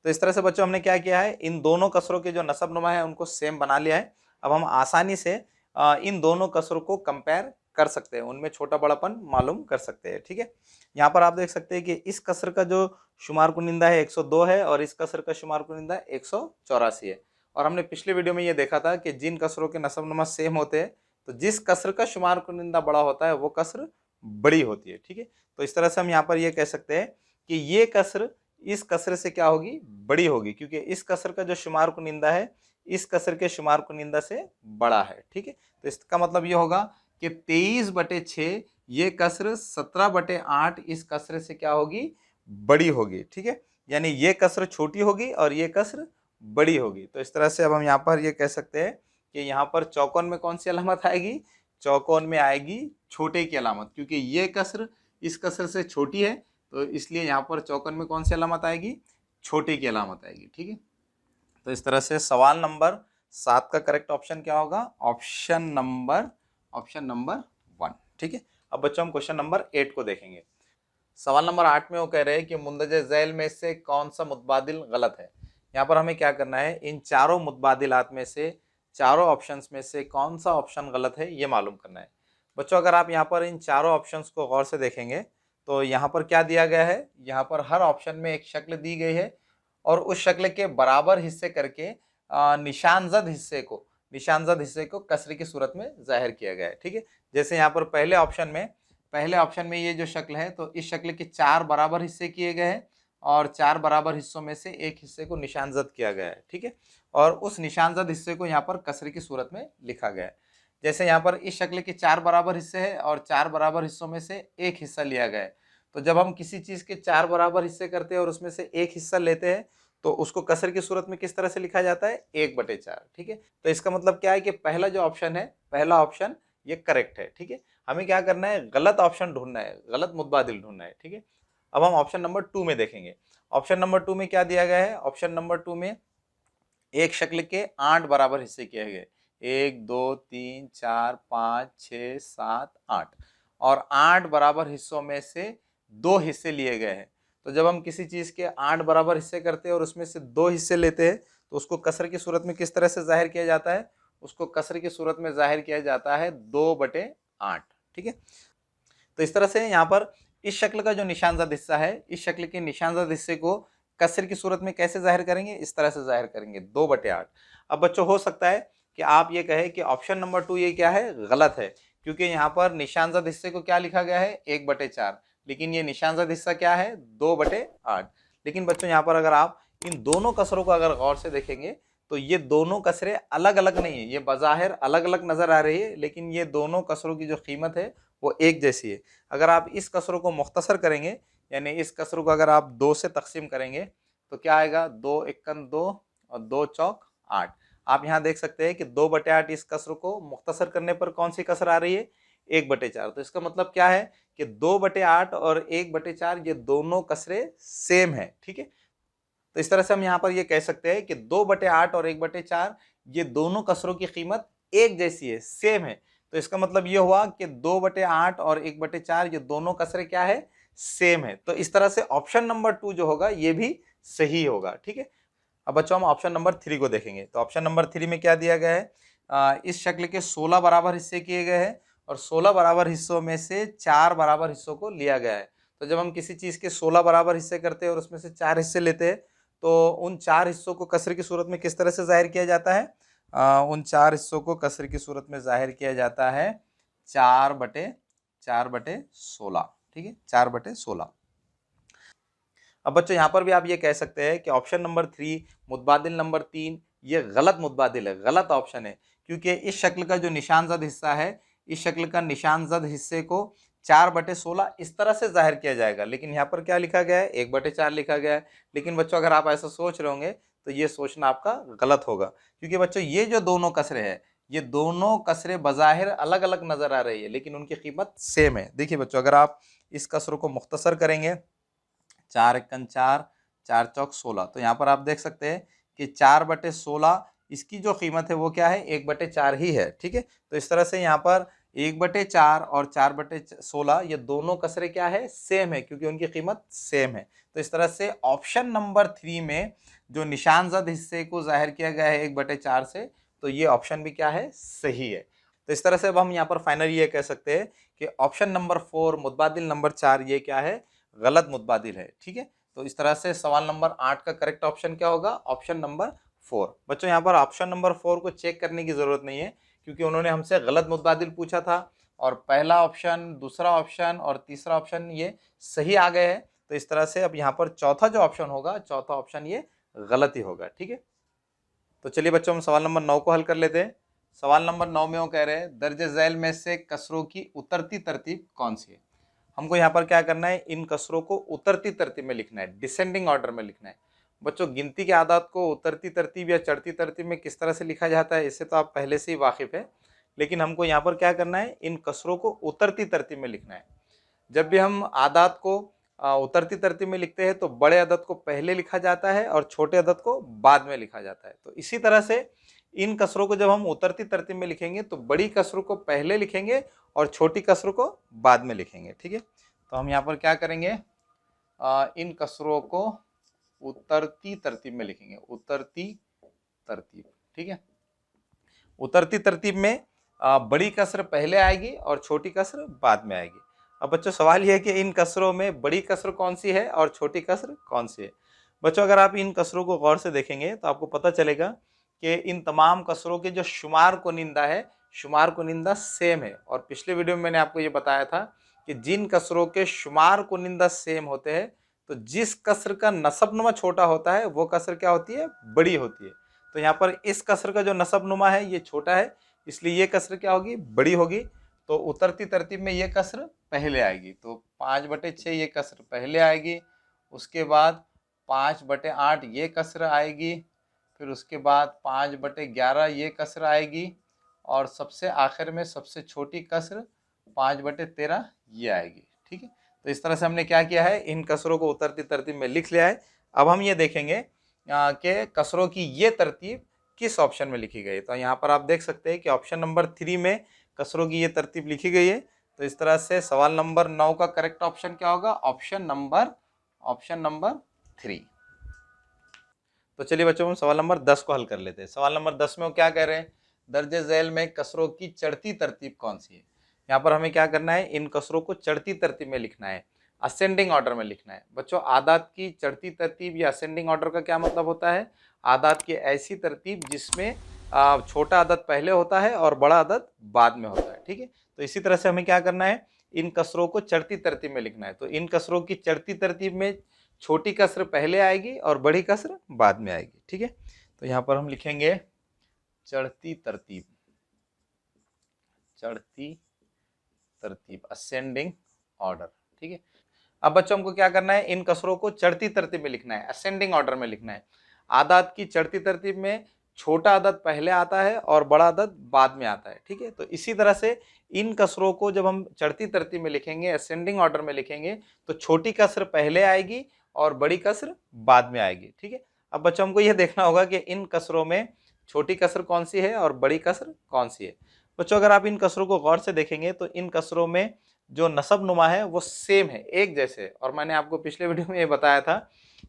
तो इस तरह से बच्चों हमने क्या किया है, इन दोनों कसरों के जो नसबनुमा है उनको सेम बना लिया है। अब हम आसानी से इन दोनों कसरों को कंपेयर कर सकते हैं, उनमें छोटा बड़ापन मालूम कर सकते हैं। ठीक है, यहाँ पर आप देख सकते हैं कि इस कसर का जो शुमार कुनिंदा है 102 है और इस कसर का शुमार कुनिंदा 184 है। और हमने पिछले वीडियो में ये देखा था कि जिन कसरों के नसबनुमा सेम होते हैं तो जिस कसर का शुमार कुनिंदा बड़ा होता है वो कसर बड़ी होती है। ठीक है, तो इस तरह से हम यहाँ पर ये कह सकते हैं कि ये कसर इस कसर से क्या होगी, बड़ी होगी, क्योंकि इस कसर का जो शुमार कुनिंदा है इस कसर के शुमार कुनिंदा से बड़ा है। ठीक है, तो इसका मतलब ये होगा कि 23/6 ये कसर 17/8 इस कसर से क्या होगी, बड़ी होगी। ठीक है, यानी ये कसर छोटी होगी और ये कसर बड़ी होगी। तो इस तरह से अब हम यहाँ पर ये कह सकते हैं कि यहाँ पर चौकोन में कौन सी अलामत आएगी, चौकोन में आएगी छोटे की अलामत, क्योंकि ये कसर इस कसर से छोटी है तो इसलिए यहाँ पर चौकोन में कौन सी अलामत आएगी, छोटे की अलामत आएगी। ठीक है, तो इस तरह से सवाल नंबर 7 का करेक्ट ऑप्शन क्या होगा, ऑप्शन नंबर 1। ठीक है, अब बच्चों हम क्वेश्चन नंबर 8 को देखेंगे। सवाल नंबर 8 में वो कह रहे हैं कि मुंदरजे झैल में से कौन सा मुतबादिल गलत है। यहाँ पर हमें क्या करना है, इन चारों मुतबादिलात में से चारों ऑप्शंस में से कौन सा ऑप्शन गलत है ये मालूम करना है। बच्चों अगर आप यहाँ पर इन चारों ऑप्शंस को गौर से देखेंगे तो यहाँ पर क्या दिया गया है, यहाँ पर हर ऑप्शन में एक शक्ल दी गई है और उस शक्ल के बराबर हिस्से करके निशानजद हिस्से को कसरे की सूरत में जाहिर किया गया है। ठीक है, जैसे यहाँ पर पहले ऑप्शन में ये जो शक्ल है तो इस शक्ल के 4 बराबर हिस्से किए गए हैं और 4 बराबर हिस्सों में से एक हिस्से को निशानजद किया गया है। ठीक है, और उस निशानजद हिस्से को यहाँ पर कसरे की सूरत में लिखा गया है। जैसे यहाँ पर इस शक्ल के 4 बराबर हिस्से हैं और 4 बराबर हिस्सों में से एक हिस्सा लिया गया है, तो जब हम किसी चीज़ के 4 बराबर हिस्से करते हैं और उसमें से एक हिस्सा लेते हैं तो उसको कसर की सूरत में किस तरह से लिखा जाता है, 1/4। ठीक है, तो इसका मतलब क्या है कि पहला जो ऑप्शन है, पहला ऑप्शन ये करेक्ट है। ठीक है, हमें क्या करना है, गलत ऑप्शन ढूंढना है, गलत मुतबादिल ढूंढना है। ठीक है, अब हम ऑप्शन नंबर 2 में देखेंगे। ऑप्शन नंबर 2 में क्या दिया गया है, ऑप्शन नंबर 2 में एक शक्ल के 8 बराबर हिस्से किए गए, 1 2 3 4 5 6 7 8 और 8 बराबर हिस्सों में से 2 हिस्से लिए गए हैं। तो जब हम किसी चीज़ के 8 बराबर हिस्से करते हैं और उसमें से 2 हिस्से लेते हैं तो उसको कसर की सूरत में किस तरह से जाहिर किया जाता है, उसको कसर की सूरत में जाहिर किया जाता है 2/8। ठीक है, तो इस तरह से यहाँ पर इस शक्ल का जो निशानजद हिस्सा है, इस शक्ल के निशानजद हिस्से को कसर की सूरत में कैसे जाहिर करेंगे, इस तरह से जाहिर करेंगे 2/8। अब बच्चों हो सकता है कि आप ये कहें कि ऑप्शन नंबर 2 ये क्या है, गलत है, क्योंकि यहाँ पर निशानजद हिस्से को क्या लिखा गया है, 1/4, लेकिन ये निशानजद हिस्सा क्या है, 2/8। लेकिन बच्चों यहाँ पर अगर आप इन दोनों कसरों को अगर गौर से देखेंगे तो ये दोनों कसरें अलग अलग नहीं है, ये बज़ाहिर अलग अलग नज़र आ रही है, लेकिन ये दोनों कसरों की जो कीमत है वो एक जैसी है। अगर आप इस कसरों को मुख्तसर करेंगे, यानी इस कसरों को अगर आप 2 से तकसीम करेंगे तो क्या आएगा, 2 एकन 2 और 2 चौक 8। आप यहाँ देख सकते हैं कि 2/8 इस कसर को मुख्तसर करने पर कौन सी कसर आ रही है, 1/4। तो इसका मतलब क्या है कि 2/8 और 1/4 ये दोनों कसरें सेम है, ठीक है। तो इस तरह से हम यहाँ पर ये कह सकते हैं कि 2/8 और 1/4 ये दोनों कसरों की कीमत एक जैसी है, सेम है। तो इसका मतलब ये हुआ कि 2/8 और 1/4 ये दोनों कसरें क्या है, सेम है। तो इस तरह से ऑप्शन नंबर 2 जो होगा ये भी सही होगा, ठीक है। अब बच्चों हम ऑप्शन नंबर 3 को देखेंगे। तो ऑप्शन नंबर 3 में क्या दिया गया है, इस शक्ल के 16 बराबर हिस्से किए गए हैं और 16 बराबर हिस्सों में से 4 बराबर हिस्सों को लिया गया है। तो जब हम किसी चीज़ के 16 बराबर हिस्से करते हैं और उसमें से 4 हिस्से लेते हैं, तो उन 4 हिस्सों को कसर की सूरत में किस तरह से ज़ाहिर किया जाता है, उन 4 हिस्सों को कसर की सूरत में ज़ाहिर किया जाता है 4/16, ठीक है, 4/16। अब बच्चों यहाँ पर भी आप ये कह सकते हैं कि ऑप्शन नंबर 3 मुतबादिल नंबर 3 ये गलत मुतबादिल है, गलत ऑप्शन है, क्योंकि इस शक्ल का जो निशानजद हिस्सा है, इस शक्ल का निशानजद हिस्से को 4/16 इस तरह से जाहिर किया जाएगा, लेकिन यहाँ पर क्या लिखा गया है, 1/4 लिखा गया है। लेकिन बच्चों अगर आप ऐसा सोच रहे होंगे तो ये सोचना आपका गलत होगा, क्योंकि बच्चों ये जो दोनों कसरे हैं, ये दोनों कसरे बज़ाहिर अलग अलग नज़र आ रही है, लेकिन उनकी कीमत सेम है। देखिए बच्चों, अगर आप इस कसरों को मुख्तसर करेंगे, 4 एकन 4, 4 चौक 16, तो यहाँ पर आप देख सकते हैं कि 4/16 इसकी जो कीमत है वो क्या है, 1/4 ही है, ठीक है। तो इस तरह से यहाँ पर 1/4 और 4/16 ये दोनों कसरे क्या है, सेम है, क्योंकि उनकी कीमत सेम है। तो इस तरह से ऑप्शन नंबर 3 में जो निशानजद हिस्से को जाहिर किया गया है 1/4 से, तो ये ऑप्शन भी क्या है, सही है। तो इस तरह से अब हम यहाँ पर फाइनली ये कह सकते हैं कि ऑप्शन नंबर 4 मुतबादिल नंबर 4 ये क्या है, गलत मुतबादिल है, ठीक है। तो इस तरह से सवाल नंबर 8 का करेक्ट ऑप्शन क्या होगा, ऑप्शन नंबर 4। बच्चों यहाँ पर ऑप्शन नंबर 4 को चेक करने की जरूरत नहीं है, क्योंकि उन्होंने हमसे गलत मुतबादिल पूछा था और पहला ऑप्शन, दूसरा ऑप्शन और तीसरा ऑप्शन ये सही आ गए हैं। तो इस तरह से अब यहाँ पर चौथा जो ऑप्शन होगा, चौथा ऑप्शन ये गलत ही होगा, ठीक है। तो चलिए बच्चों हम सवाल नंबर 9 को हल कर लेते हैं। सवाल नंबर 9 में वो कह रहे हैं दर्ज झैल में से कसरों की उतरती तरतीब कौन सी है। हमको यहाँ पर क्या करना है, इन कसरों को उतरती तरतीब में लिखना है, डिसेंडिंग ऑर्डर में लिखना है। बच्चों गिनती के आदात को उतरती तरतीब या चढ़ती तरतीब में किस तरह से लिखा जाता है, इससे तो आप पहले से ही वाकिफ है, लेकिन हमको यहाँ पर क्या करना है, इन कसरों को उतरती तरतीब में लिखना है। जब भी हम आदात को उतरती तरतीब में लिखते हैं तो बड़े अदद को पहले लिखा जाता है और छोटे अदद को बाद में लिखा जाता है। तो इसी तरह से इन कसरों को जब हम उतरती तरतीब में लिखेंगे तो बड़ी कसरों को पहले लिखेंगे और छोटी कसरों को बाद में लिखेंगे, ठीक है। तो हम यहाँ पर क्या करेंगे, इन कसरों को उतरती तरतीब में लिखेंगे, उतरती तरतीब, ठीक है। उतरती तरतीब में बड़ी कसर पहले आएगी और छोटी कसर बाद में आएगी। अब बच्चों सवाल यह है कि इन कसरों में बड़ी कसर कौन सी है और छोटी कसर कौन सी है। बच्चों अगर आप इन कसरों को गौर से देखेंगे तो आपको पता चलेगा कि इन तमाम कसरों के जो शुमार कुनिंदा है, शुमार कुनिंदा सेम है। और पिछले वीडियो में मैंने आपको ये बताया था कि जिन कसरों के शुमार कुनिंदा सेम होते हैं, तो जिस कसर का नसबनुमा छोटा होता है वो कसर क्या होती है, बड़ी होती है। तो यहाँ पर इस कसर का जो नसबनुमा है ये छोटा है, इसलिए ये कसर क्या होगी, बड़ी होगी। तो उतरती तरतीब में ये कसर पहले आएगी, तो 5/6 ये कसर पहले आएगी, उसके बाद 5/8 ये कसर आएगी, फिर उसके बाद 5/11 ये कसर आएगी, और सबसे आखिर में सबसे छोटी कसर 5/13 ये आएगी, ठीक है। तो इस तरह से हमने क्या किया है, इन कसरों को उतरती तरतीब में लिख लिया है। अब हम ये देखेंगे कि कसरों की ये तरतीब किस ऑप्शन में लिखी गई है। तो यहाँ पर आप देख सकते हैं कि ऑप्शन नंबर 3 में कसरों की ये तरतीब लिखी गई है। तो इस तरह से सवाल नंबर 9 का करेक्ट ऑप्शन क्या होगा, ऑप्शन नंबर 3। तो चलिए बच्चों हम सवाल नंबर 10 को हल कर लेते हैं। सवाल नंबर 10 में वो क्या कह रहे हैं, दर्जे झैल में कसरों की चढ़ती तरतीब कौन सी है। यहाँ पर हमें क्या करना है, इन कसरों को चढ़ती तरतीब में लिखना है, असेंडिंग ऑर्डर में लिखना है। बच्चों आदात की चढ़ती तरतीब या असेंडिंग ऑर्डर का क्या मतलब होता है, आदात की ऐसी तरतीब जिसमें छोटा अदद पहले होता है और बड़ा अदद बाद में होता है, ठीक है। तो इसी तरह से हमें क्या करना है, इन कसरों को चढ़ती तरतीब में लिखना है। तो इन कसरों की चढ़ती तरतीब में छोटी कसर पहले आएगी और बड़ी कसर बाद में आएगी, ठीक है। तो यहाँ पर हम लिखेंगे चढ़ती तरतीब, चढ़ती तरतीब, असेंडिंग ऑर्डर। ठीक है, अब बच्चों हमको क्या करना है, इन कसरों को चढ़ती तरतीब में लिखना है, असेंडिंग ऑर्डर में लिखना है। आदात की चढ़ती तरतीब में छोटा आदत पहले आता है और बड़ा आदत बाद में आता है। ठीक है, तो इसी तरह से इन कसरों को जब हम चढ़ती तरतीब में लिखेंगे, असेंडिंग ऑर्डर में लिखेंगे, तो छोटी कसर पहले आएगी और बड़ी कसर बाद में आएगी। ठीक है, अब बच्चों हमको यह देखना होगा कि इन कसरों में छोटी कसर कौन सी है और बड़ी कसर कौन सी है। बच्चों अगर आप इन कसरों को गौर से देखेंगे तो इन कसरों में जो नसब नुमा है वो सेम है, एक जैसे। और मैंने आपको पिछले वीडियो में ये बताया था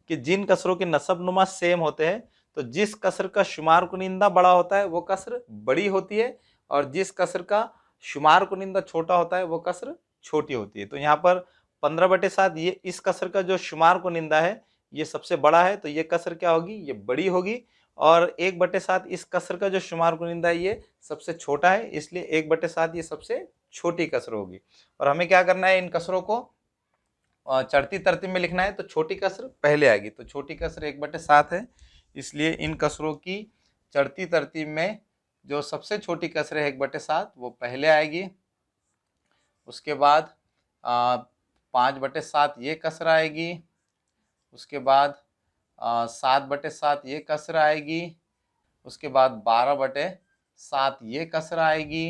कि जिन कसरों के नसब नुमा सेम होते हैं तो जिस कसर का शुमार कुनिंदा बड़ा होता है वो कसर बड़ी होती है, और जिस कसर का शुमार कुनिंदा छोटा होता है वो कसर छोटी होती है। तो यहाँ पर 15/7 ये इस कसर का जो शुमार कुनिंदा है ये सबसे बड़ा है, तो ये कसर क्या होगी, ये बड़ी होगी। और 1/7 इस कसर का जो शुमार कुनिंदा है ये सबसे छोटा है, इसलिए 1/7 ये सबसे छोटी कसर होगी। और हमें क्या करना है, इन कसरों को चढ़ती तरतीब में लिखना है, तो छोटी कसर पहले आएगी, तो छोटी कसर 1/7 है, इसलिए इन कसरों की चढ़ती तरतीब में जो सबसे छोटी कसर है 1/7 वो पहले आएगी। उसके बाद 5/7 ये कसर आएगी। उसके बाद 7/7 ये कसर आएगी। उसके बाद 12/7 ये कसर आएगी।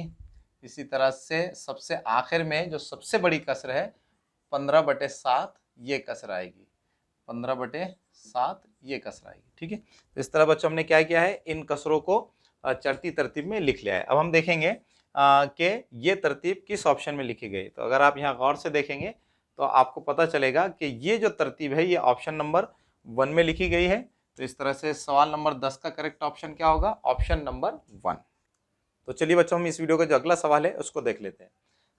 इसी तरह से सबसे आखिर में जो सबसे बड़ी कसर है 15/7 ये कसर आएगी, 15/7 ये कसर आएगी। ठीक है, तो इस तरह बच्चों हमने क्या किया है, इन कसरों को चढ़ती तरतीब में लिख लिया है। अब हम देखेंगे कि ये तरतीब किस ऑप्शन में लिखी गई। तो अगर आप यहाँ गौर से देखेंगे तो आपको पता चलेगा कि ये जो तरतीब है ये ऑप्शन नंबर 1 में लिखी गई है। तो इस तरह से सवाल नंबर 10 का करेक्ट ऑप्शन क्या होगा, ऑप्शन नंबर 1। तो चलिए बच्चों हम इस वीडियो का जो अगला सवाल है उसको देख लेते हैं।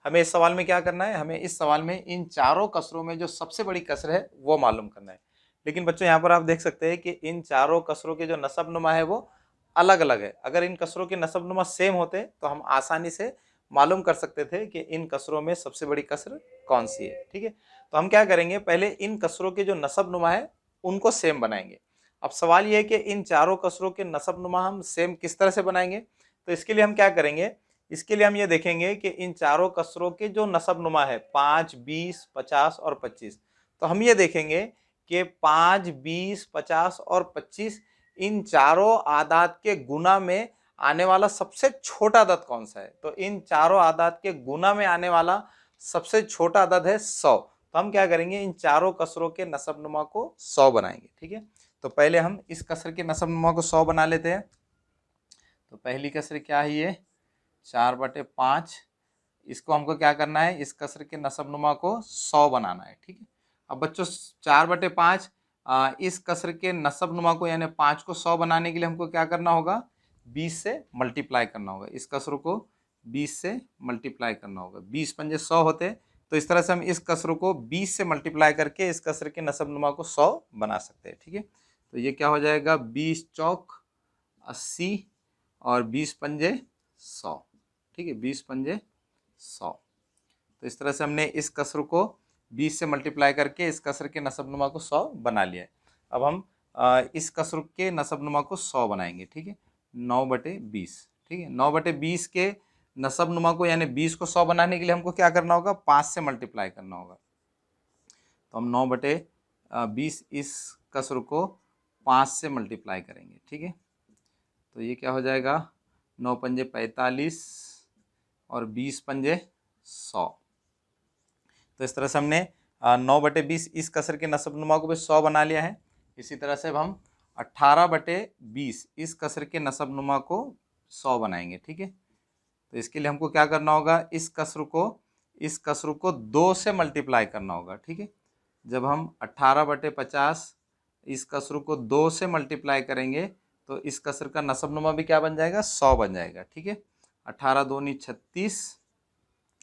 हमें इस सवाल में क्या करना है, हमें इस सवाल में इन चारों कसरों में जो सबसे बड़ी कसर है वो मालूम करना है। लेकिन बच्चों यहाँ पर आप देख सकते हैं कि इन चारों कसरों के जो नसब नुमा है वो अलग अलग है। अगर इन कसरों के नसब नुमा सेम होते तो हम आसानी से मालूम कर सकते थे कि इन कसरों में सबसे बड़ी कसर कौन सी है। ठीक है, तो हम क्या करेंगे, पहले इन कसरों के जो नसब नुमा है उनको सेम बनाएंगे। अब सवाल ये है कि इन चारों कसरों के नसब नुमा हम सेम किस तरह से बनाएंगे। तो इसके लिए हम क्या करेंगे, इसके लिए हम ये देखेंगे कि इन चारों कसरों के जो नसब नुमा है 5, 20, 50 और 25, तो हम ये देखेंगे कि 5, 20, 50 और 25 इन चारों आदात के गुना में आने वाला सबसे छोटा आदत कौन सा है। तो इन चारों आदात के गुना में आने वाला सबसे छोटा आदत है 100। तो हम क्या करेंगे, इन चारों कसरों के नसब नुमा को 100 बनाएंगे। ठीक है, तो पहले हम इस कसर के नसब नुमा को 100 बना लेते हैं। तो पहली कसर क्या है, ये 4/5, इसको हमको क्या करना है, इस कसर के नसब नुमा को 100 बनाना है। ठीक है, अब बच्चों 4/5 इस कसर के नसब नुमा को यानी 5 को 100 बनाने के लिए हमको क्या करना होगा, 20 से मल्टीप्लाई करना होगा। इस कसर को 20 से मल्टीप्लाई करना होगा, 20 पंजे 100 होते। तो इस तरह से हम इस कसर को 20 से मल्टीप्लाई करके इस कसर के नसब नुमा को 100 बना सकते हैं। ठीक है, तो ये क्या हो जाएगा, 20 चौक 80 और 20 पंजे 100। ठीक है, 20 पंजे 100। तो इस तरह से हमने इस कसर को 20 से मल्टीप्लाई करके इस कसर के नसब नुमा को 100 बना लिया है। अब हम इस कसर के नसब नुमा को 100 बनाएंगे। ठीक है, 9/20। ठीक है, 9/20 के नसब नुमा को यानी 20 को 100 बनाने के लिए हमको क्या करना होगा, 5 से मल्टीप्लाई करना होगा। तो हम 9/20 इस कसर को 5 से मल्टीप्लाई करेंगे। ठीक है, तो ये क्या हो जाएगा, 9 पंजे 45 और 20 पंजे 100। तो इस तरह से हमने 9/20 इस कसर के नसब नुमा को भी 100 बना लिया है। इसी तरह से अब हम 18/20 इस कसर के नसब नुमा को 100 बनाएंगे। ठीक है, तो इसके लिए हमको क्या करना होगा, इस कसर को 2 से मल्टीप्लाई करना होगा। ठीक है, जब हम 18/50 इस कसर को 2 से मल्टीप्लाई करेंगे तो इस कसर का नसब नुमा भी क्या बन जाएगा, 100 बन जाएगा। ठीक है, 18 दूनी 36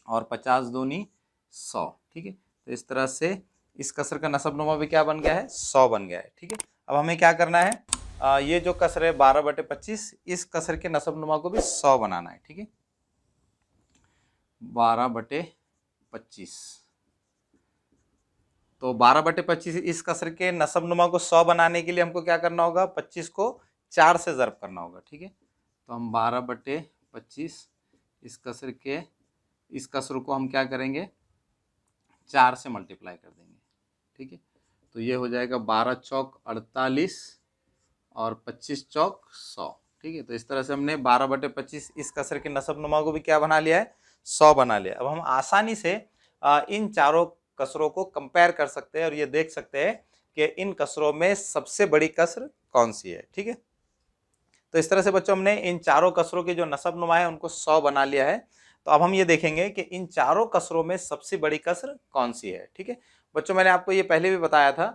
और 50 दूनी 100। ठीक है, तो इस तरह से इस कसर का नसब नुमा भी क्या बन गया है, 100 बन गया है। ठीक है, अब हमें क्या करना है, ये जो कसर है 12/25 इस कसर के नसब नुमा को भी 100 बनाना है। ठीक है, 12/25, तो 12/25 इस कसर के नसब नुमा को 100 बनाने के लिए हमको क्या करना होगा, 25 को 4 से ज़र्ब करना होगा। ठीक है, तो हम 12/25 इस कसर को हम क्या करेंगे, 4 से मल्टीप्लाई कर देंगे। ठीक है, तो ये हो जाएगा 12 चौक 48 और 25 चौक 100। ठीक है, तो इस तरह से हमने 12/25 इस कसर के नसब नुमा को भी क्या बना लिया है, 100 बना लिया। अब हम आसानी से इन चारों कसरों को कंपेयर कर सकते हैं और ये देख सकते हैं कि इन कसरों में सबसे बड़ी कसर कौन सी है। ठीक है, तो इस तरह से बच्चों हमने इन चारों कसरों के जो नसब नुमा है उनको 100 बना लिया है। तो अब हम ये देखेंगे कि इन चारों कसरों में सबसे बड़ी कसर कौन सी है। ठीक है बच्चों, मैंने आपको ये पहले भी बताया था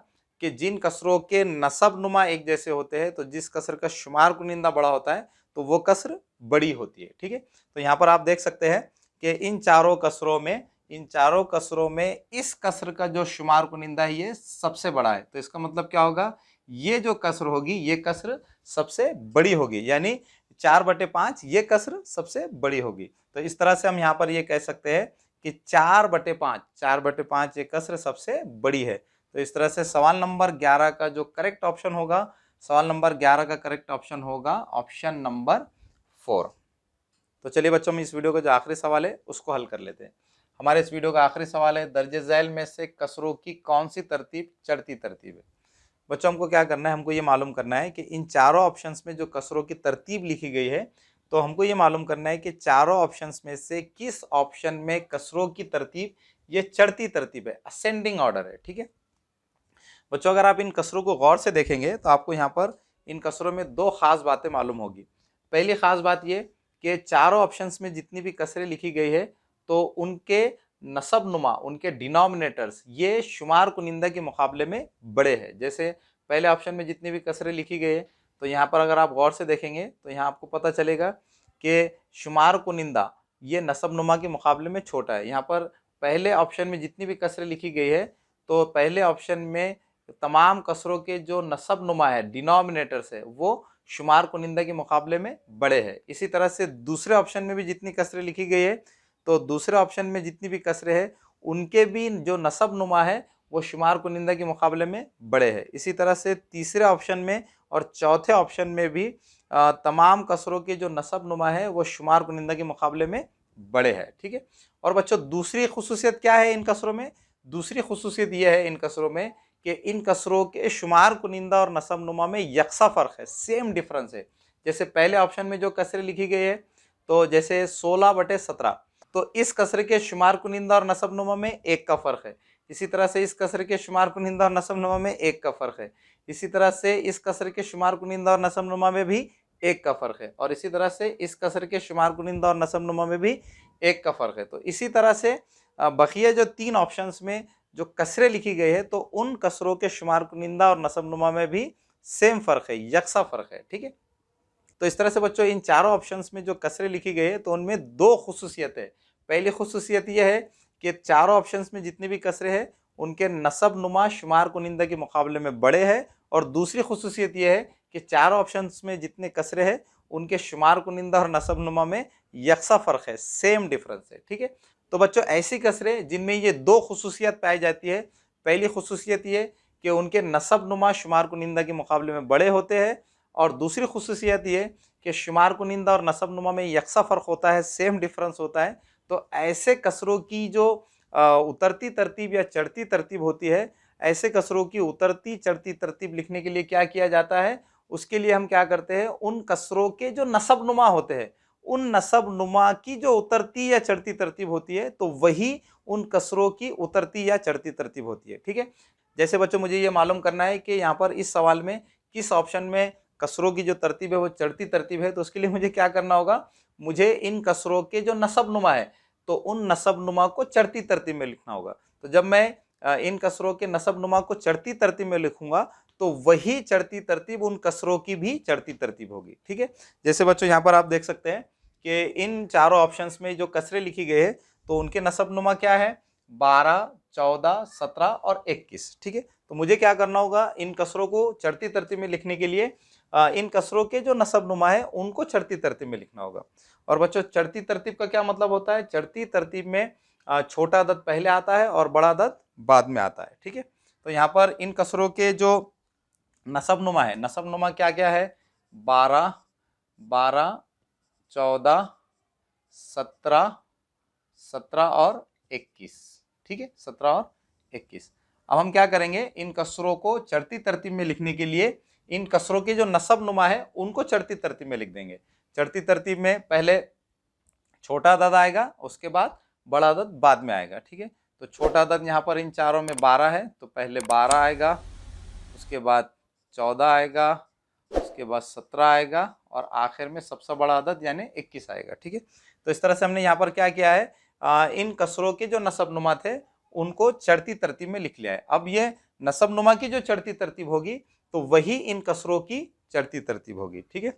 कि जिन कसरों के नसब नुमा एक जैसे होते हैं, तो जिस कसर का शुमार कुनिंदा बड़ा होता है तो वो कसर बड़ी होती है। ठीक है, तो यहाँ पर आप देख सकते हैं कि इन चारों कसरों में इस कसर का जो शुमार कुनिंदा है ये सबसे बड़ा है। तो इसका मतलब क्या होगा, ये जो कसर होगी ये कसर सबसे बड़ी होगी, यानी 4/5 ये कसर सबसे बड़ी होगी। तो इस तरह से हम यहाँ पर ये कह सकते हैं कि 4/5 ये कसर सबसे बड़ी है। तो इस तरह से सवाल नंबर 11 का जो करेक्ट ऑप्शन होगा, ऑप्शन नंबर 4। तो चलिए बच्चों, हम इस वीडियो का जो आखिरी सवाल है उसको हल कर लेते हैं। हमारे इस वीडियो का आखिरी सवाल है, दर्जे झैल में से कसरों की कौन सी तरतीब चढ़ती तरतीब है। बच्चों हमको क्या करना है, हमको ये मालूम करना है कि इन चारों ऑप्शंस में जो कसरों की तरतीब लिखी गई है, तो हमको ये मालूम करना है कि चारों ऑप्शंस में से किस ऑप्शन में कसरों की तरतीब ये चढ़ती तरतीब है, असेंडिंग ऑर्डर है। ठीक है बच्चों, अगर आप इन कसरों को गौर से देखेंगे तो आपको यहाँ पर इन कसरों में दो खास बातें मालूम होगी। पहली खास बात ये कि चारों ऑप्शंस में जितनी भी कसरें लिखी गई है तो उनके नसब नुमा, उनके डिनोमिनेटर्स ये शुमार कुनिंदा के मुकाबले में बड़े हैं। जैसे पहले ऑप्शन में जितनी भी कसरें लिखी गई है, तो यहाँ पर अगर आप गौर से देखेंगे तो यहाँ आपको पता चलेगा कि शुमार कुनिंदा ये नसब नुमा के मुकाबले में छोटा है। यहाँ पर पहले ऑप्शन में जितनी भी कसरें लिखी गई है तो पहले ऑप्शन में तमाम कसरों के जो नसब नुमा है, डिनोमिनेटर्स है, वो शुमार कुनिंदा के मुकाबले में बड़े हैं। इसी तरह से दूसरे ऑप्शन में भी जितनी कसरें लिखी गई है तो दूसरे ऑप्शन में जितनी भी कसरें हैं उनके भी जो नसब नुमा है वो शुमार कुनिंदा के मुकाबले में बड़े हैं। इसी तरह से तीसरे ऑप्शन में और चौथे ऑप्शन में भी तमाम कसरों के जो नसब नुमा है वो शुमार कुनिंदा के मुकाबले में बड़े हैं। ठीक है, और बच्चों दूसरी खुसूसियत क्या है इन कसरों में, दूसरी खुसूसियत यह है इन कसरों में कि इन कसरों के शुमार कुनिंदा और नसब नुमा में यकसा फ़र्क है, सेम डिफरेंस है। जैसे पहले ऑप्शन में जो कसरें लिखी गई है, तो जैसे 16/17, तो इस कसरे के शुमार कुनिंदा और नसब नुमा में 1 का फ़र्क है। इसी तरह से इस कसरे के शुमार कुनिंदा और नसब नुमा में 1 का फ़र्क है। इसी तरह से इस कसरे के शुमार कुनिंदा और नसब नुमा में भी 1 का फ़र्क है, और इसी तरह से इस कसरे के शुमार कुनिंदा और नसब नुमा में भी 1 का फ़र्क है। तो इसी तरह से बकिया जो 3 ऑप्शंस में जो कसरें लिखी गई है तो उन कसरों के शुमार कुनिंदा और नसब नुमा में भी सेम फ़र्क है, यकसा फ़र्क है। ठीक है, तो इस तरह से बच्चों इन चारों ऑप्शंस में जो कसरें लिखी गई है तो उनमें 2 खुसूसियत है। पहली खुसूसियत यह है कि चारों ऑप्शंस में जितनी भी कसरें हैं उनके नसब नुमा शुमार कुनिंदा के मुकाबले में बड़े हैं, और दूसरी खुसूसियत यह है कि चारों ऑप्शंस में जितने कसरें हैं उनके शुमार कुनिंदा और नसब नुमा में यकसा फ़र्क है, सेम डिफरेंस है। ठीक है, तो बच्चों ऐसी कसरें जिनमें ये 2 खुसूसियत पाई जाती है, पहली खुसूसियत ये कि उनके नसब नुमा शुमार कुनिंदा के मुकाबले में बड़े होते हैं, और दूसरी खुसूसियत ये कि शुमार कुनिंदा और नसब नुमा में यकसा फ़र्क होता है, सेम डिफरेंस होता है। तो ऐसे कसरों की जो उतरती तरतीब या चढ़ती तरतीब होती है, ऐसे कसरों की उतरती चढ़ती तरतीब लिखने के लिए क्या किया जाता है, उसके लिए हम क्या करते हैं, उन कसरों के जो नसब नुमा होते हैं उन नसब नुमा की जो उतरती या चढ़ती तरतीब होती है तो वही उन कसरों की उतरती या चढ़ती तरतीब होती है। ठीक है, जैसे बच्चों मुझे ये मालूम करना है कि यहाँ पर इस सवाल में किस ऑप्शन में कसरों की जो तरतीब है वो चढ़ती तरतीब है, तो उसके लिए मुझे क्या करना होगा, मुझे इन कसरों के जो नसब नुमा है तो उन नसब नुमा को चढ़ती तरतीब में लिखना होगा। तो जब मैं इन कसरों के नसब नुमा को चढ़ती तरतीब में लिखूंगा तो वही चढ़ती तरतीब उन कसरों की भी चढ़ती तरतीब होगी। ठीक है, जैसे बच्चों यहाँ पर आप देख सकते हैं कि इन चारों ऑप्शंस में जो कसरें लिखी गई है तो उनके नसब नुमा क्या है, 12, 14, 17 और 21। ठीक है, तो मुझे क्या करना होगा, इन कसरों को चढ़ती तरतीब में लिखने के लिए इन कसरों के जो नसब नुमा है उनको चढ़ती तरतीब में लिखना होगा। और बच्चों चढ़ती तरतीब का क्या मतलब होता है, चढ़ती तरतीब में छोटा अदद पहले आता है और बड़ा अदद बाद में आता है। ठीक है, तो यहाँ पर इन कसरों के जो नसब नुमा है, नसब नुमा क्या क्या है, 12, 12, 14, 17, 17 और 21। ठीक है, 17 और 21। अब हम क्या करेंगे, इन कसरों को चढ़ती तरतीब में लिखने के लिए इन कसरों के जो नसब नुमा है उनको चढ़ती तरतीब में लिख देंगे। चढ़ती तरतीब में पहले छोटा अदद आएगा, उसके बाद बड़ा अदद बाद में आएगा। ठीक है, तो छोटा अदद यहाँ पर इन चारों में 12 है, तो पहले 12 आएगा, उसके बाद 14 आएगा, उसके बाद 17 आएगा और आखिर में सबसे बड़ा अदद यानी 21 आएगा। ठीक है, तो इस तरह से हमने यहाँ पर क्या किया है, इन कसरों के जो नसब नुमा थे उनको चढ़ती तरतीब में लिख लिया है। अब ये नसब नुमा की जो चढ़ती तरतीब होगी तो वही इन कसरों की चढ़ती तरतीब होगी। ठीक है,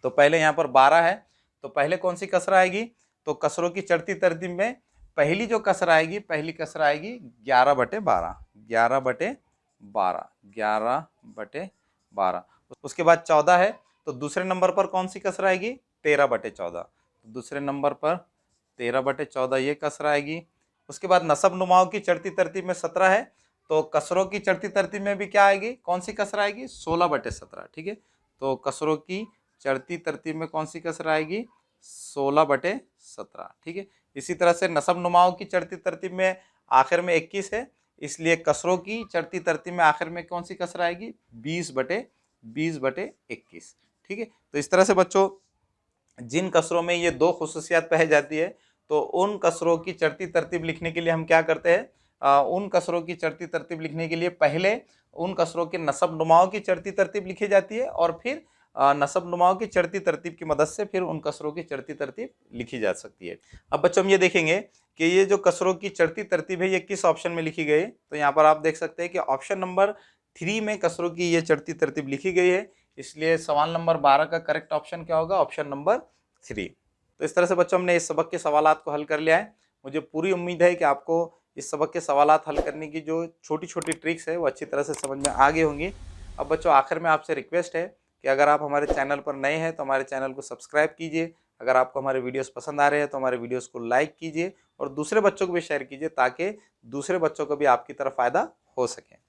तो पहले यहाँ पर 12 है, तो पहले कौन सी कसर आएगी, तो कसरों की चढ़ती तरतीब में पहली जो कसर आएगी, पहली कसर आएगी 11/12, 11/12, 11/12। उसके बाद 14 है, तो दूसरे नंबर पर कौन सी कसर आएगी, 13/14, तो दूसरे नंबर पर 13/14 ये कसर आएगी। उसके बाद नसब नुमाओं की चढ़ती तरतीब में 17 है, तो कसरों की चढ़ती तरतीब में भी क्या आएगी, कौन सी कसर आएगी, 16/17। ठीक है, तो कसरों की चढ़ती तरतीब में कौन सी कसर आएगी, 16/17। ठीक है, इसी तरह से नसब नुमाओं की चढ़ती तरतीब में आखिर में 21 है, इसलिए कसरों की चढ़ती तरतीब में आखिर में कौन सी कसर आएगी, 20/21। ठीक है, तो इस तरह से बच्चों जिन कसरों में ये दो खुसूसियात पाई जाती है, तो उन कसरों की चढ़ती तरतीब लिखने के लिए हम क्या करते हैं, उन कसरों की चढ़ती तरतीब लिखने के लिए पहले उन कसरों के नसब नुमाओं की चढ़ती तरतीब लिखी जाती है और फिर नसब नुमाओं की चढ़ती तरतीब की मदद से फिर उन कसरों की चढ़ती तरतीब लिखी जा सकती है। अब बच्चों हम ये देखेंगे कि ये जो कसरों की चढ़ती तरतीब है ये किस ऑप्शन में लिखी गई है, तो यहाँ पर आप देख सकते हैं कि ऑप्शन नंबर 3 में कसरों की ये चढ़ती तरतीब लिखी गई है, इसलिए सवाल नंबर 12 का करेक्ट ऑप्शन क्या होगा, ऑप्शन नंबर 3। तो इस तरह से बच्चों हमने इस सबक के सवालात को हल कर लिया है। मुझे पूरी उम्मीद है कि आपको इस सबक के सवालात हल करने की जो छोटी छोटी ट्रिक्स है वो अच्छी तरह से समझ में आ गई होंगी। अब बच्चों आखिर में आपसे रिक्वेस्ट है कि अगर आप हमारे चैनल पर नए हैं तो हमारे चैनल को सब्सक्राइब कीजिए। अगर आपको हमारे वीडियोस पसंद आ रहे हैं तो हमारे वीडियोस को लाइक कीजिए और दूसरे बच्चों को भी शेयर कीजिए ताकि दूसरे बच्चों को भी आपकी तरफ फ़ायदा हो सके।